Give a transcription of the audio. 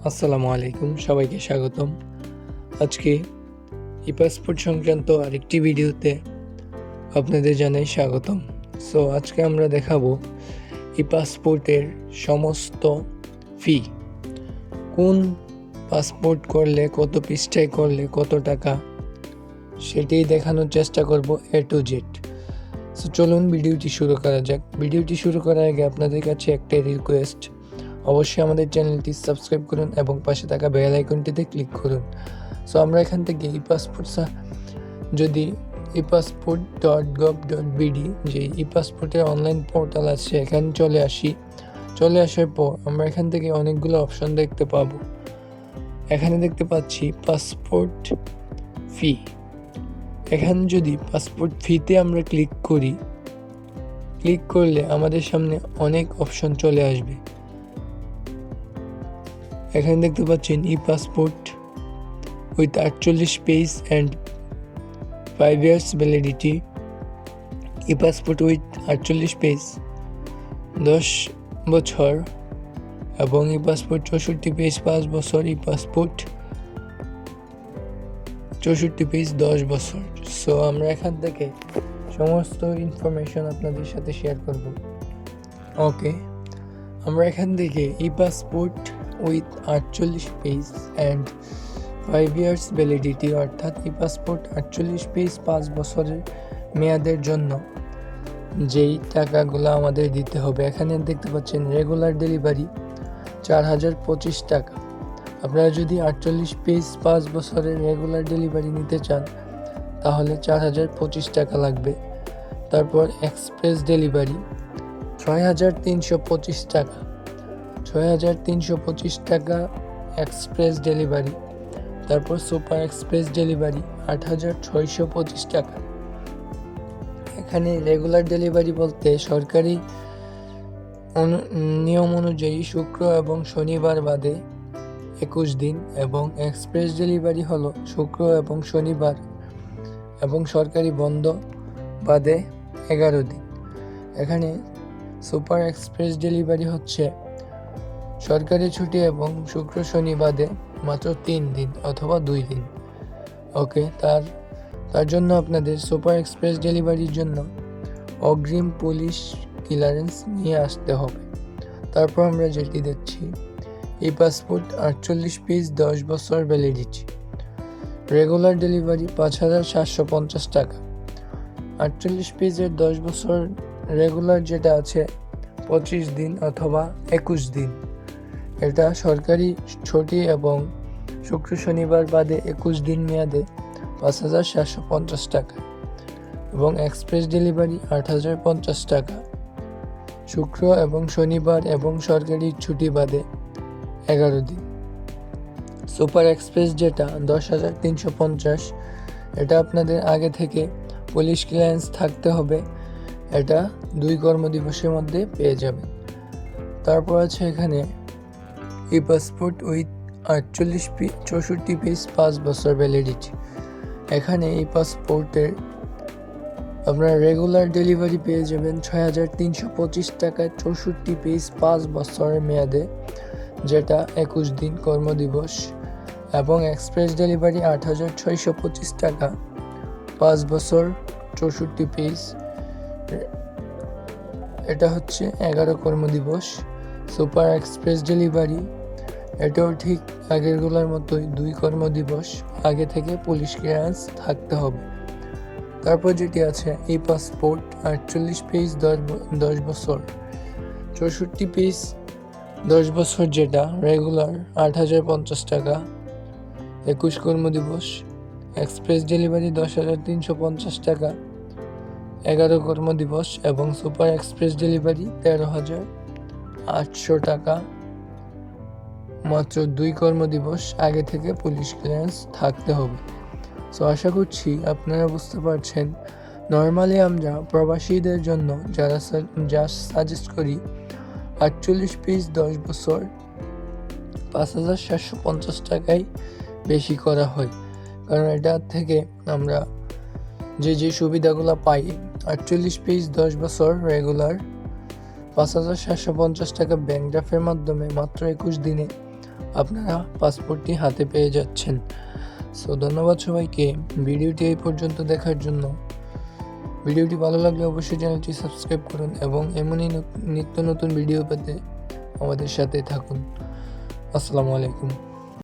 আসসালামু আলাইকুম, সবাইকে স্বাগতম। আজকে ই পাসপোর্ট সংক্রান্ত আরেকটি ভিডিওতে আপনাদের জানাই স্বাগতম। সো আজকে আমরা দেখাবো ই পাসপোর্টের সমস্ত ফি, কোন পাসপোর্ট করলে কত পৃষ্ঠায় করলে কত টাকা, সেটাই দেখানোর চেষ্টা করব এ টু জেড। সো চলুন ভিডিওটি শুরু করা যাক। ভিডিওটি শুরু করার আগে আপনাদের কাছে একটাই রিকোয়েস্ট, অবশ্যই আমাদের চ্যানেলটি সাবস্ক্রাইব করুন এবং পাশে থাকা বেল আইকনটিতে ক্লিক করুন। সো আমরা এখান থেকে যদি epassport.gov.bd যে ই পাসপোর্টের অনলাইন পোর্টাল আছে এখানে চলে আসার পর আমরা এখান থেকে অনেকগুলো অপশন দেখতে পাবো। এখানে দেখতে পাচ্ছি পাসপোর্ট ফি। এখানে যদি পাসপোর্ট ফিতে আমরা ক্লিক করলে আমাদের সামনে অনেক অপশন চলে আসবে। এখানে দেখতে পাচ্ছেন e passport with 48 page and 5 years validity, e passport with 48 page 10 বছর এবং ই পাসপোর্ট 64 পেজ 5 বছর, ই পাসপোর্ট 64 পেজ 10 বছর। সো আমরা এখান থেকে সমস্ত ইনফরমেশন আপনাদের সাথে শেয়ার করব। ওকে, আমরা এখান থেকে e passport with 48 page and 5 years validity অর্থাৎ ই পাসপোর্ট 48 পেজ 5 বছরের মেয়াদের জন্য যেই টাকাগুলো আমাদের দিতে হবে, এখানে দেখতে পাচ্ছেন রেগুলার ডেলিভারি 4025 টাকা। আপনারা যদি 48 পেজ 5 বছরের রেগুলার ডেলিভারি নিতে চান তাহলে 4025 টাকা লাগবে। তারপর এক্সপ্রেস ডেলিভারি 6325 টাকা, 6325 টাকা এক্সপ্রেস ডেলিভারি। তারপর সুপার এক্সপ্রেস ডেলিভারি 8625 টাকা। এখানে রেগুলার ডেলিভারি বলতে সরকারি নিয়ম অনুযায়ী শুক্র এবং শনিবার বাদে 21 দিন, এবং এক্সপ্রেস ডেলিভারি হলো শুক্র এবং শনিবার এবং সরকারি বন্ধ বাদে 11 দিন। এখানে সুপার এক্সপ্রেস ডেলিভারি হচ্ছে সরকারি ছুটি এবং শুক্র শনি বাদে মাত্র 3 দিন অথবা 2 দিন। ওকে, তার জন্য আপনাদের সুপার এক্সপ্রেস ডেলিভারির জন্য অগ্রিম পুলিশ ক্লিয়ারেন্স নিয়ে আসতে হবে। তারপর আমরা যেটি দেখছি ই পাসপোর্ট 48 পেজ 10 বছর ভ্যালিডিটি, রেগুলার ডেলিভারি 5750 টাকা। 48 পেজের 10 বছর রেগুলার যেটা আছে 25 দিন অথবা 21 দিন। এটা সরকারি ছুটি এবং শুক্র শনিবার বাদে 21 দিন মেয়াদে 5750 টাকা, এবং এক্সপ্রেস ডেলিভারি 8050 টাকা শুক্র এবং শনিবার এবং সরকারি ছুটি বাদে 11 দিন। সুপার এক্সপ্রেস যেটা 10350, এটা আপনাদের আগে থেকে পুলিশ ক্লিয়ারেন্স থাকতে হবে, এটা 2 কর্মদিবসের মধ্যে পেয়ে যাবেন। তারপর আছে এখানে ই পাসপোর্ট উইথ 64 পেজ 5 বছর ভ্যালিডিটি। এখানে এই পাসপোর্টের আপনারা রেগুলার ডেলিভারি পেয়ে যাবেন 6325 টাকায় 64 পেজ 5 বছরের মেয়াদে, যেটা 21 দিন কর্মদিবস, এবং এক্সপ্রেস ডেলিভারি 8625 টাকা 5 বছর 64 পেজ, এটা হচ্ছে 11 কর্মদিবস। সুপার এক্সপ্রেস ডেলিভারি এটাও ঠিক আগেরগুলোর মতোই 2 কর্মদিবস, আগে থেকে পুলিশ ক্লিয়ারেন্স থাকতে হবে। তারপর যেটি আছে ই পাসপোর্ট 48 পেজ 10 বছর 64 পেজ 10 বছর, যেটা রেগুলার 8050 টাকা 21 কর্মদিবস, এক্সপ্রেস ডেলিভারি 10350 টাকা 11 কর্মদিবস, এবং সুপার এক্সপ্রেস ডেলিভারি 13800 টাকা মাত্র 2 কর্মদিবস, আগে থেকে পুলিশ ক্লিয়ারেন্স থাকতে হবে। সো আশা করছি আপনারা বুঝতে পারছেন। নর্মালি আমরা প্রবাসীদের জন্য যা সাজেস্ট করি 48 পেজ 10 বছর 5750 টাকায় বেশি করা হয়, কারণ এটা থেকে আমরা যে সুবিধাগুলো পাই। 48 পেজ 10 বছর রেগুলার 5750 টাকা ব্যাংক ড্রাফটের মাধ্যমে মাত্র 21 দিনে আপনারা পাসপোর্টটি হাতে পেয়ে যাচ্ছেন। সো ধন্যবাদ সবাইকে ভিডিওটি এই পর্যন্ত দেখার জন্য। ভিডিওটি ভালো লাগলে অবশ্যই চ্যানেলটি সাবস্ক্রাইব করুন এবং এমনই নিত্য নতুন ভিডিও পেতে আমাদের সাথে থাকুন। আসসালামু আলাইকুম।